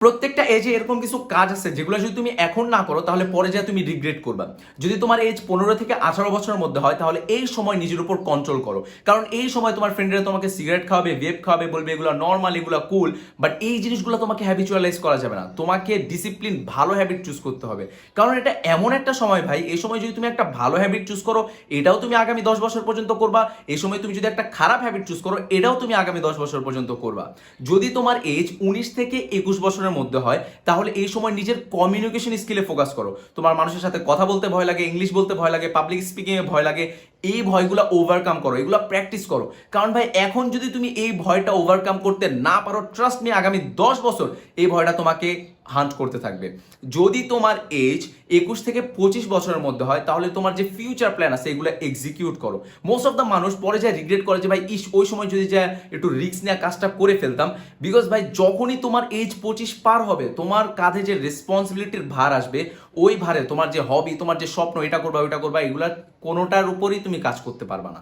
প্রত্যেকটা এজে এরকম কিছু কাজ আছে যেগুলো যদি তুমি এখন না করো তাহলে পরে যা তুমি রিগ্রেট করবা। যদি তোমার এজ 15 থেকে 18 বছরের মধ্যে হয় তাহলে এই সময় নিজের উপর কন্ট্রোল করো, কারণ এই সময় তোমার ফ্রেন্ডরা তোমাকে সিগারেট খাওয়াবে, ভেপ খাওয়াবে, বলবে এগুলো নর্মাল, এগুলো কুল, বাট এই জিনিসগুলো তোমাকে হ্যাবিচুয়ালাইজ করা যাবে না। তোমাকে ডিসিপ্লিন ভালো হ্যাবিট চুজ করতে হবে, কারণ এটা এমন একটা সময় ভাই, এই সময় যদি তুমি একটা ভালো হ্যাবিট চুজ করো এটাও তুমি আগামী 10 বছর পর্যন্ত করবা, এই সময় তুমি যদি একটা খারাপ হ্যাবিট চুজ করো এটাও তুমি আগামী 10 বছর পর্যন্ত করবা। যদি তোমার এজ 19 থেকে 21 বছরের মধ্যে হয় তাহলে এই সময় নিজের কমিউনিকেশন স্কিলে ফোকাস করো। তোমার মানুষের সাথে কথা বলতে ভয় লাগে, ইংলিশ বলতে ভয় লাগে, পাবলিক স্পিকিং এ ভয় লাগে, এই ভয়গুলো ওভারকাম করো, এগুলো প্র্যাকটিস করো। কারণ ভাই এখন যদি তুমি এই ভয়টা ওভারকাম করতে না পারো, ট্রাস্ট মি আগামী 10 বছর এই ভয়টা তোমাকে হান্ট করতে থাকবে। যদি তোমার এজ 21 থেকে 25 বছরের মধ্যে হয় তাহলে তোমার যে ফিউচার প্ল্যান আছে এগুলো এক্সিকিউট করো। মোস্ট অফ দ্য মানুষ পরে যায় রিগ্রেট করে যে ভাই ওই সময় যদি যা একটু রিস্ক নেওয়া কাজটা করে ফেলতাম। বিকজ ভাই যখনই তোমার এজ 25 পার হবে তোমার কাঁধে যে রেসপন্সিবিলিটির ভার আসবে, ওই ভারে তোমার যে হবি, তোমার যে স্বপ্ন, এটা করবা ওইটা করবা, এগুলা কোনোটার উপরই তুমি কাজ করতে পারবা না।